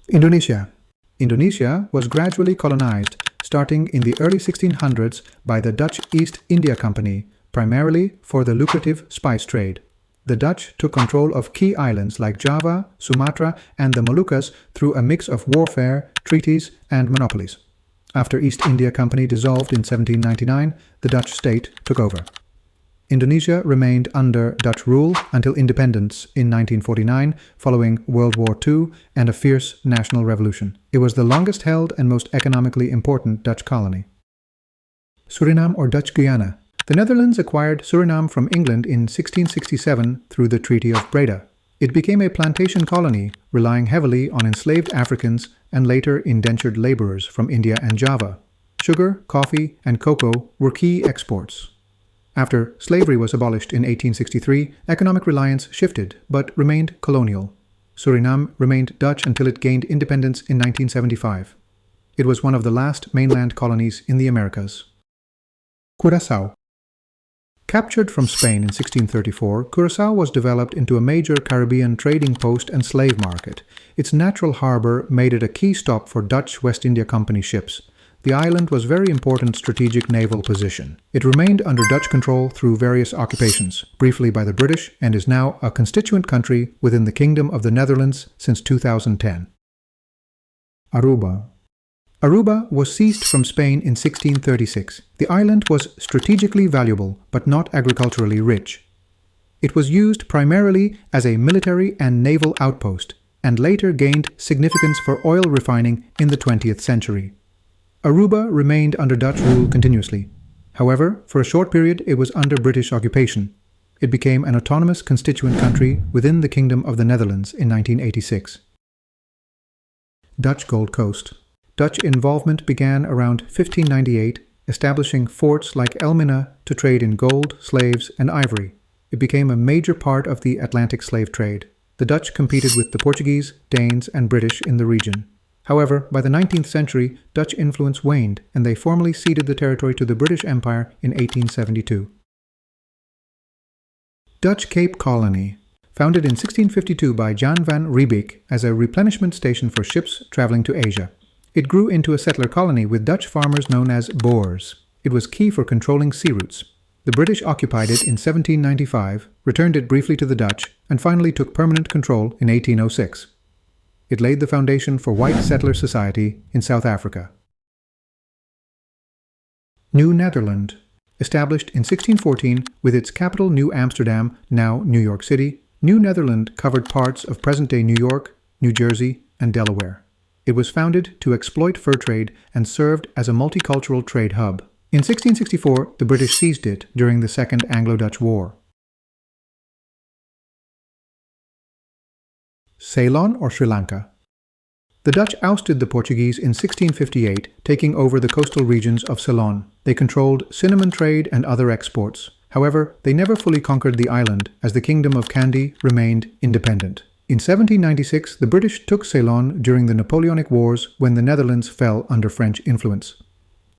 Indonesia. Indonesia was gradually colonized, starting in the early 1600s by the Dutch East India Company, primarily for the lucrative spice trade. The Dutch took control of key islands like Java, Sumatra, and the Moluccas through a mix of warfare, treaties, and monopolies. After East India Company dissolved in 1799, the Dutch state took over. Indonesia remained under Dutch rule until independence in 1949, following World War II and a fierce national revolution. It was the longest-held and most economically important Dutch colony. Suriname or Dutch Guyana. The Netherlands acquired Suriname from England in 1667 through the Treaty of Breda. It became a plantation colony, relying heavily on enslaved Africans and later indentured laborers from India and Java. Sugar, coffee, and cocoa were key exports. After slavery was abolished in 1863, economic reliance shifted but remained colonial. Suriname remained Dutch until it gained independence in 1975. It was one of the last mainland colonies in the Americas. Curaçao. Captured from Spain in 1634, Curaçao was developed into a major Caribbean trading post and slave market. Its natural harbor made it a key stop for Dutch West India Company ships. The island was a very important strategic naval position. It remained under Dutch control through various occupations, briefly by the British, and is now a constituent country within the Kingdom of the Netherlands since 2010. Aruba. Aruba was seized from Spain in 1636. The island was strategically valuable, but not agriculturally rich. It was used primarily as a military and naval outpost, and later gained significance for oil refining in the 20th century. Aruba remained under Dutch rule continuously. However, for a short period it was under British occupation. It became an autonomous constituent country within the Kingdom of the Netherlands in 1986. Dutch Gold Coast. Dutch involvement began around 1598, establishing forts like Elmina to trade in gold, slaves, and ivory. It became a major part of the Atlantic slave trade. The Dutch competed with the Portuguese, Danes, and British in the region. However, by the 19th century, Dutch influence waned, and they formally ceded the territory to the British Empire in 1872. Dutch Cape Colony. Founded in 1652 by Jan van Riebeeck as a replenishment station for ships traveling to Asia. It grew into a settler colony with Dutch farmers known as Boers. It was key for controlling sea routes. The British occupied it in 1795, returned it briefly to the Dutch, and finally took permanent control in 1806. It laid the foundation for white settler society in South Africa. New Netherland. Established in 1614 with its capital New Amsterdam, now New York City, New Netherland covered parts of present-day New York, New Jersey, and Delaware. It was founded to exploit fur trade and served as a multicultural trade hub. In 1664, the British seized it during the Second Anglo-Dutch War. Ceylon or Sri Lanka. The Dutch ousted the Portuguese in 1658, taking over the coastal regions of Ceylon. They controlled cinnamon trade and other exports. However, they never fully conquered the island, as the Kingdom of Kandy remained independent. In 1796, the British took Ceylon during the Napoleonic Wars when the Netherlands fell under French influence.